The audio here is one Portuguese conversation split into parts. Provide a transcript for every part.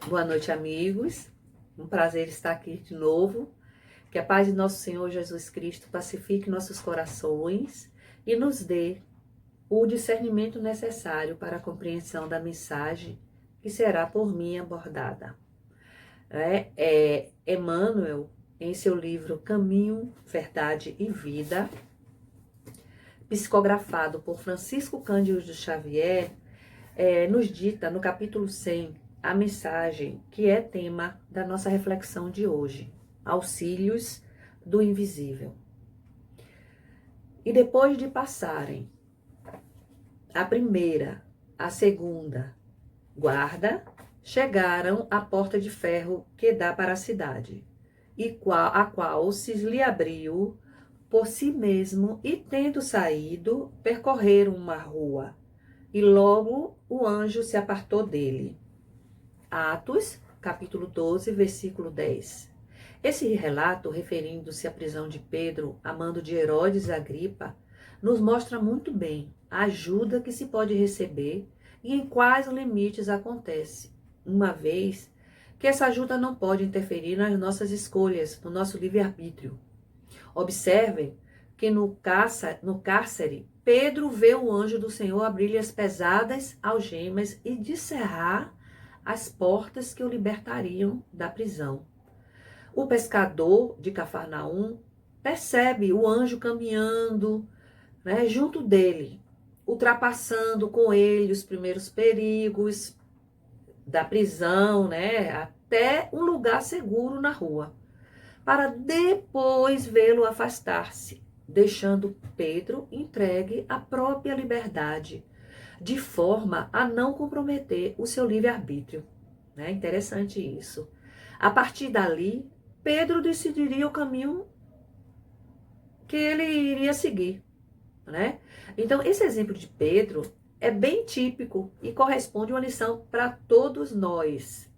Boa noite, amigos. Um prazer estar aqui de novo. Que a paz de nosso Senhor Jesus Cristo pacifique nossos corações e nos dê o discernimento necessário para a compreensão da mensagem que será por mim abordada. Emmanuel, em seu livro Caminho, Verdade e Vida, psicografado por Francisco Cândido Xavier, nos dita no capítulo 100 a mensagem que é tema da nossa reflexão de hoje: auxílios do invisível. E depois de passarem a primeira, a segunda guarda, chegaram à porta de ferro que dá para a cidade, a qual se lhe abriu por si mesmo, e tendo saído, percorreram uma rua, e logo o anjo se apartou dele. Atos, capítulo 12, versículo 10. Esse relato, referindo-se à prisão de Pedro a mando de Herodes Agripa, nos mostra muito bem a ajuda que se pode receber e em quais limites acontece, uma vez que essa ajuda não pode interferir nas nossas escolhas, no nosso livre-arbítrio. Observem que no cárcere, Pedro vê o anjo do Senhor abrir-lhe as pesadas algemas e descerrar as portas que o libertariam da prisão. O pescador de Cafarnaum percebe o anjo caminhando, junto dele, ultrapassando com ele os primeiros perigos da prisão, até um lugar seguro na rua, para depois vê-lo afastar-se, deixando Pedro entregue à própria liberdade, de forma a não comprometer o seu livre-arbítrio. Interessante isso. A partir dali, Pedro decidiria o caminho que ele iria seguir. Então, esse exemplo de Pedro é bem típico e corresponde a uma lição para todos nós.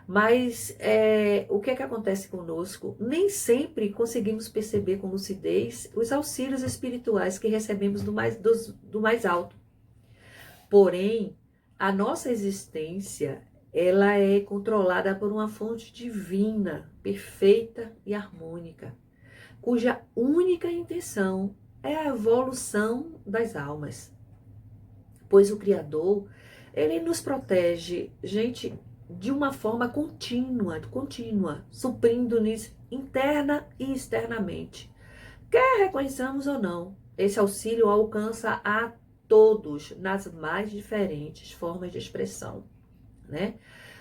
Mas o que é que acontece conosco? Nem sempre conseguimos perceber com lucidez os auxílios espirituais que recebemos do mais alto. Porém, a nossa existência, ela é controlada por uma fonte divina, perfeita e harmônica, cuja única intenção é a evolução das almas. Pois o Criador, ele nos protege, gente, de uma forma contínua, suprindo-nos interna e externamente. Quer reconheçamos ou não, esse auxílio alcança a todos nas mais diferentes formas de expressão.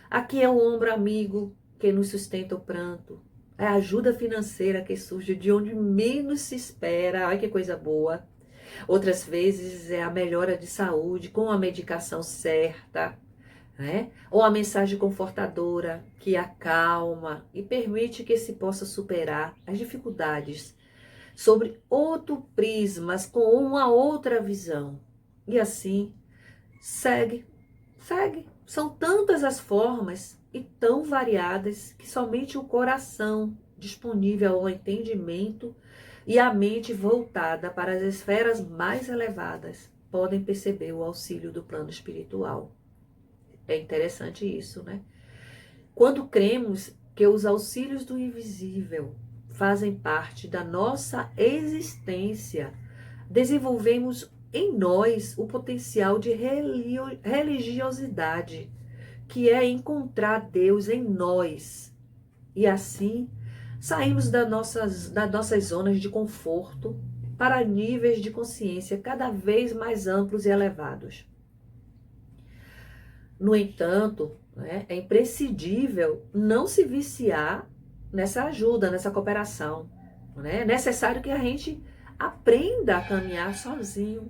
Aqui é o ombro amigo que nos sustenta o pranto, é a ajuda financeira que surge de onde menos se espera, olha que coisa boa. Outras vezes é a melhora de saúde com a medicação certa, ou a mensagem confortadora que acalma e permite que se possa superar as dificuldades sobre outro prisma, com uma outra visão. E assim, segue. São tantas as formas e tão variadas que somente o coração disponível ao entendimento e a mente voltada para as esferas mais elevadas podem perceber o auxílio do plano espiritual. É interessante isso, Quando cremos que os auxílios do invisível fazem parte da nossa existência, desenvolvemos em nós o potencial de religiosidade, que é encontrar Deus em nós. E assim, saímos das nossas zonas de conforto para níveis de consciência cada vez mais amplos e elevados. No entanto, é imprescindível não se viciar nessa ajuda, nessa cooperação. É necessário que a gente aprenda a caminhar sozinhos,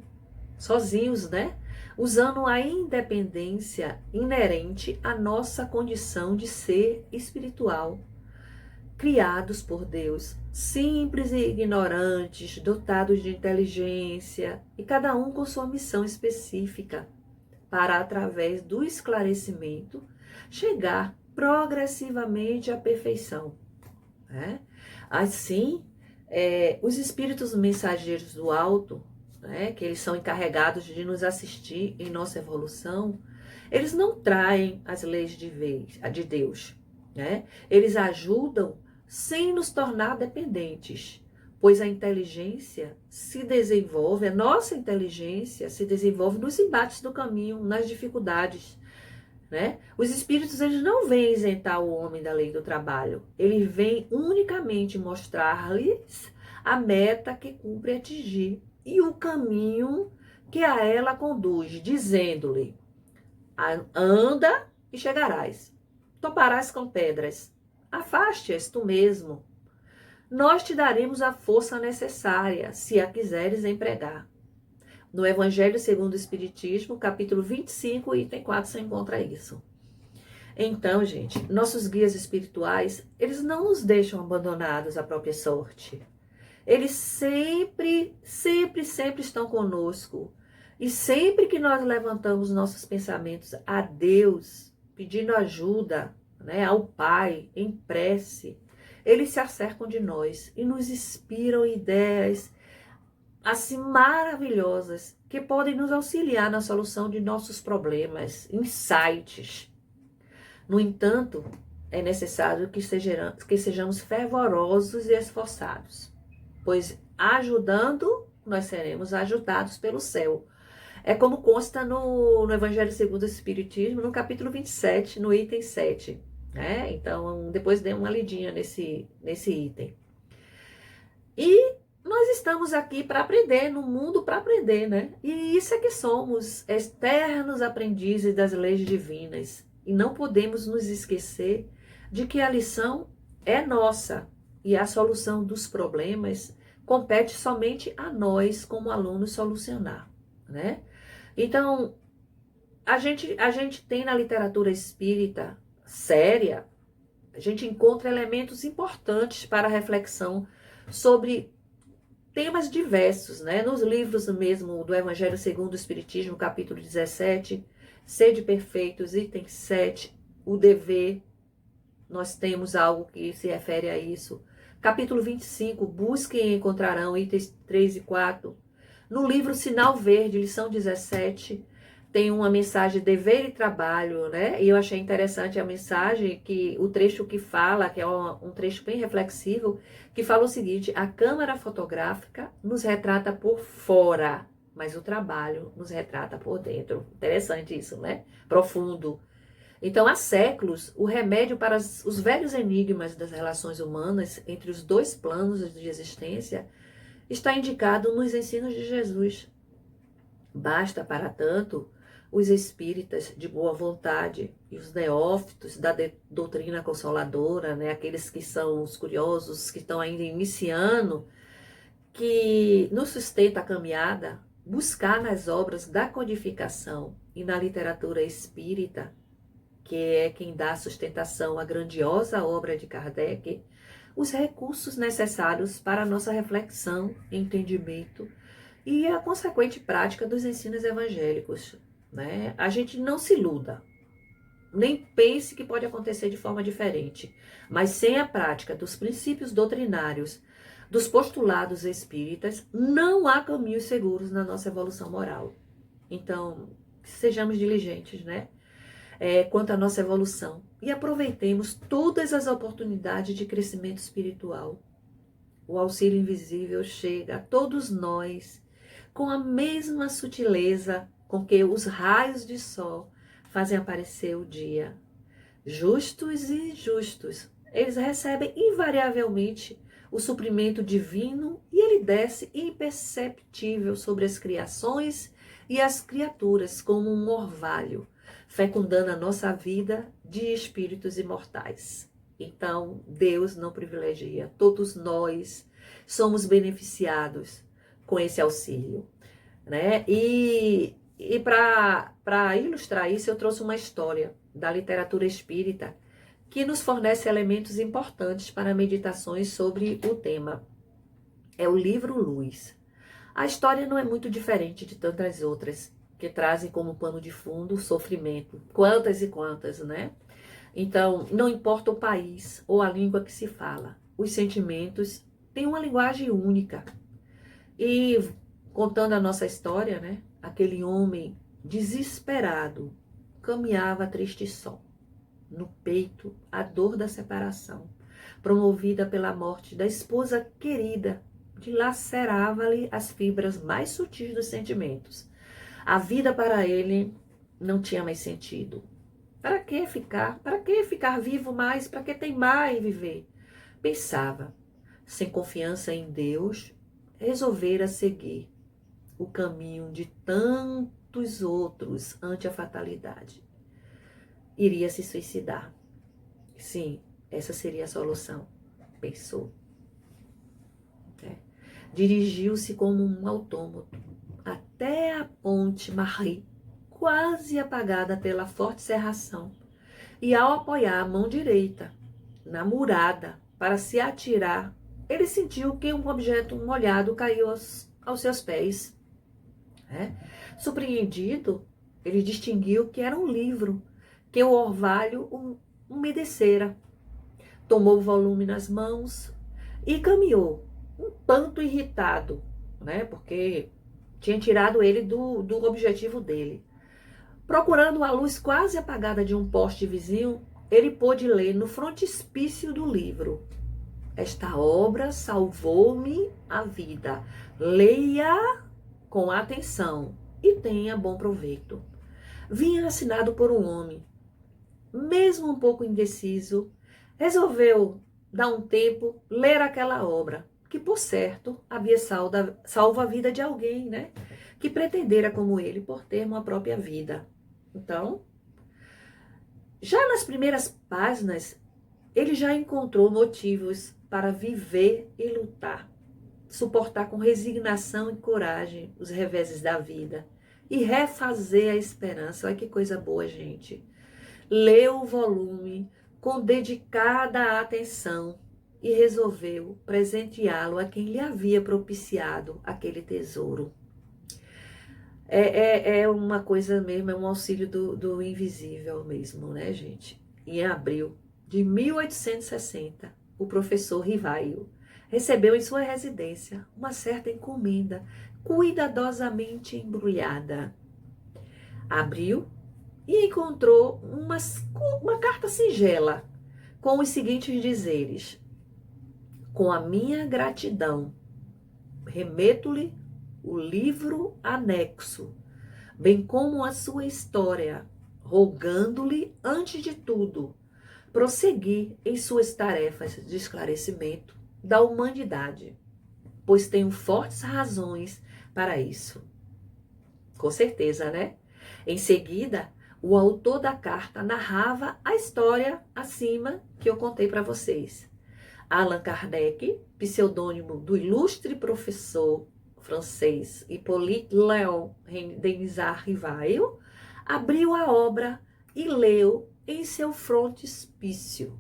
usando a independência inerente à nossa condição de ser espiritual, criados por Deus, simples e ignorantes, dotados de inteligência, e cada um com sua missão específica, para, através do esclarecimento, chegar progressivamente à perfeição. Assim, os espíritos mensageiros do alto, que eles são encarregados de nos assistir em nossa evolução, Eles não traem as leis de Deus, né? Eles ajudam sem nos tornar dependentes, pois a inteligência se desenvolve, a nossa inteligência se desenvolve nos embates do caminho, nas dificuldades, né? Os espíritos, eles não vêm isentar o homem da lei do trabalho, eles vêm unicamente mostrar-lhes a meta que cumpre atingir e o caminho que a ela conduz, dizendo-lhe: anda e chegarás, toparás com pedras, afaste-as tu mesmo, nós te daremos a força necessária, se a quiseres empregar. No Evangelho segundo o Espiritismo, capítulo 25, item 4, você encontra isso. Então, gente, nossos guias espirituais, eles não nos deixam abandonados à própria sorte. Eles sempre, sempre, sempre estão conosco. E sempre que nós levantamos nossos pensamentos a Deus, pedindo ajuda, né, ao Pai, em prece, eles se acercam de nós e nos inspiram ideias assim maravilhosas que podem nos auxiliar na solução de nossos problemas, insights. No entanto, é necessário que sejamos fervorosos e esforçados, pois ajudando, nós seremos ajudados pelo céu. É como consta no Evangelho segundo o Espiritismo, no capítulo 27, no item 7. Né? Então, depois dê uma lidinha nesse item. E nós estamos aqui para aprender, no mundo para aprender, né? E isso é que somos, eternos aprendizes das leis divinas. E não podemos nos esquecer de que a lição é nossa e a solução dos problemas compete somente a nós, como alunos, solucionar, né? Então, a gente tem na literatura espírita séria, a gente encontra elementos importantes para a reflexão sobre temas diversos, né? Nos livros mesmo do Evangelho segundo o Espiritismo, capítulo 17, Sede Perfeitos, item 7, o dever, nós temos algo que se refere a isso. Capítulo 25, Busquem e Encontrarão, itens 3 e 4. No livro Sinal Verde, lição 17, tem uma mensagem dever e trabalho, né? E eu achei interessante a mensagem, o trecho que fala, que é um trecho bem reflexivo, que fala o seguinte: a câmera fotográfica nos retrata por fora, mas o trabalho nos retrata por dentro. Interessante isso, né? Profundo. Então, há séculos, o remédio para os velhos enigmas das relações humanas entre os dois planos de existência está indicado nos ensinos de Jesus. Basta, para tanto, os espíritas de boa vontade e os neófitos da doutrina consoladora, né, aqueles que são os curiosos, que estão ainda iniciando, que nos sustenta a caminhada, buscar nas obras da codificação e na literatura espírita, que é quem dá sustentação à grandiosa obra de Kardec, os recursos necessários para a nossa reflexão, entendimento e a consequente prática dos ensinos evangélicos. Né? A gente não se iluda, nem pense que pode acontecer de forma diferente, mas sem a prática dos princípios doutrinários, dos postulados espíritas, não há caminhos seguros na nossa evolução moral. Então, sejamos diligentes, né? Quanto à nossa evolução e aproveitemos todas as oportunidades de crescimento espiritual. O auxílio invisível chega a todos nós com a mesma sutileza com que os raios de sol fazem aparecer o dia. Justos e injustos, eles recebem invariavelmente o suprimento divino e ele desce imperceptível sobre as criações e as criaturas como um orvalho, fecundando a nossa vida de espíritos imortais. Então, Deus não privilegia, todos nós somos beneficiados com esse auxílio, né? E para ilustrar isso, eu trouxe uma história da literatura espírita que nos fornece elementos importantes para meditações sobre o tema. É o livro Luz. A história não é muito diferente de tantas outras, que trazem como pano de fundo o sofrimento. Quantas e quantas, né? Então, não importa o país ou a língua que se fala, os sentimentos têm uma linguagem única. E, contando a nossa história, né? Aquele homem desesperado, caminhava triste só. No peito, a dor da separação, promovida pela morte da esposa querida, dilacerava-lhe as fibras mais sutis dos sentimentos. A vida para ele não tinha mais sentido. Para que ficar? Para que ficar vivo mais? Para que teimar em viver? Pensava, sem confiança em Deus, resolvera seguir o caminho de tantos outros ante a fatalidade. Iria se suicidar. Sim, essa seria a solução, pensou. Dirigiu-se como um autômato até a ponte Marie, quase apagada pela forte cerração, e ao apoiar a mão direita na murada para se atirar, ele sentiu que um objeto molhado caiu aos seus pés. Surpreendido, ele distinguiu que era um livro que o orvalho umedecera. Tomou o volume nas mãos e caminhou, um tanto irritado, porque tinha tirado ele do objetivo dele. Procurando a luz quase apagada de um poste vizinho, ele pôde ler no frontispício do livro: esta obra salvou-me a vida. Leia com atenção e tenha bom proveito. Vinha assinado por um homem. Mesmo um pouco indeciso, resolveu dar um tempo, ler aquela obra, que por certo havia salvo a vida de alguém, que pretendera como ele por ter uma própria vida. Então, já nas primeiras páginas, ele já encontrou motivos para viver e lutar, suportar com resignação e coragem os reveses da vida e refazer a esperança. Olha que coisa boa, gente. Leu o volume com dedicada atenção e resolveu presenteá-lo a quem lhe havia propiciado aquele tesouro. É uma coisa mesmo, é um auxílio do invisível mesmo, gente? Em abril de 1860, o professor Rivaio recebeu em sua residência uma certa encomenda cuidadosamente embrulhada. Abriu e encontrou uma carta singela com os seguintes dizeres: com a minha gratidão, remeto-lhe o livro anexo, bem como a sua história, rogando-lhe, antes de tudo, prosseguir em suas tarefas de esclarecimento da humanidade, pois tenho fortes razões para isso. Com certeza, Em seguida, o autor da carta narrava a história acima que eu contei para vocês. Allan Kardec, pseudônimo do ilustre professor francês Hippolyte Léon Denisard Rivaio, abriu a obra e leu em seu frontispício: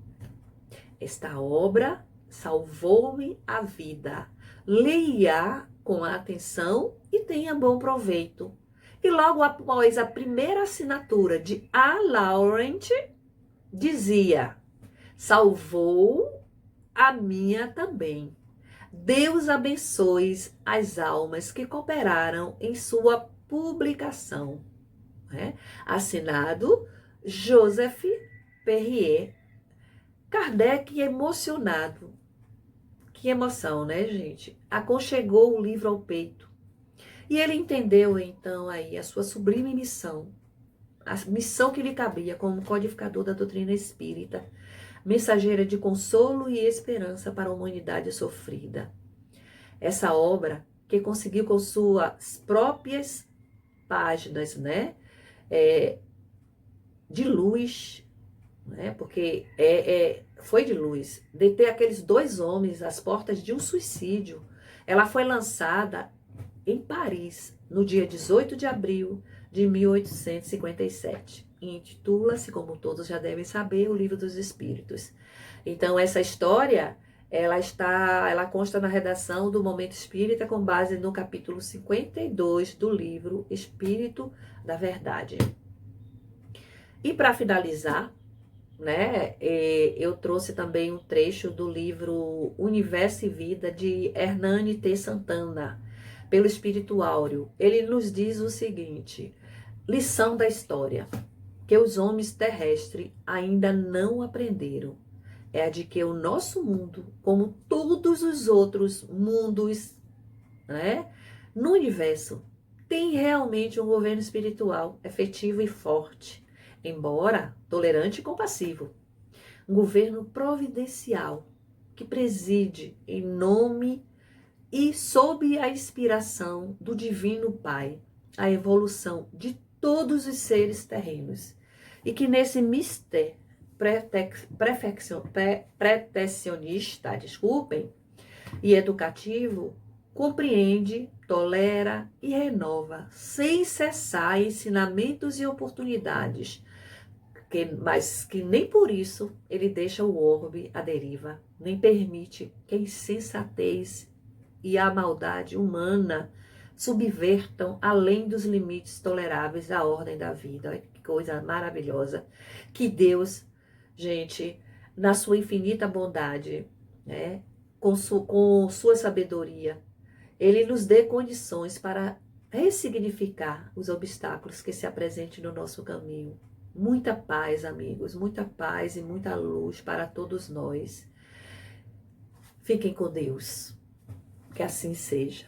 esta obra salvou-me a vida. Leia com atenção e tenha bom proveito. E logo após a primeira assinatura de A. Laurent, dizia: salvou a minha também. Deus abençoe as almas que cooperaram em sua publicação. Assinado Joseph Perrier. Kardec, emocionado. Que emoção, gente? Aconchegou o livro ao peito. E ele entendeu, então, aí a sua sublime missão. A missão que lhe cabia como codificador da doutrina espírita, mensageira de consolo e esperança para a humanidade sofrida. Essa obra, que conseguiu com suas próprias páginas, de luz, porque foi de luz, deter aqueles dois homens às portas de um suicídio. Ela foi lançada em Paris, no dia 18 de abril de 1857. E intitula-se, como todos já devem saber, O Livro dos Espíritos. Então, essa história, ela consta na redação do Momento Espírita, com base no capítulo 52 do livro Espírito da Verdade. E para finalizar, eu trouxe também um trecho do livro Universo e Vida, de Hernani T. Santana, pelo Espírito Áureo. Ele nos diz o seguinte: lição da história. que os homens terrestres ainda não aprenderam é a de que o nosso mundo, como todos os outros mundos, né, no universo, tem realmente um governo espiritual efetivo e forte, embora tolerante e compassivo. Um governo providencial que preside em nome e sob a inspiração do Divino Pai a evolução de todos os seres terrenos. E que nesse mistério pretensionista, e educativo, compreende, tolera e renova, sem cessar ensinamentos e oportunidades, mas que nem por isso ele deixa o orbe à deriva, nem permite que a insensatez e a maldade humana subvertam além dos limites toleráveis da ordem da vida. Olha que coisa maravilhosa. Que Deus, gente, na sua infinita bondade, né, com sua sabedoria, Ele nos dê condições para ressignificar os obstáculos que se apresentem no nosso caminho. Muita paz, amigos, muita paz e muita luz para todos nós. Fiquem com Deus. Que assim seja.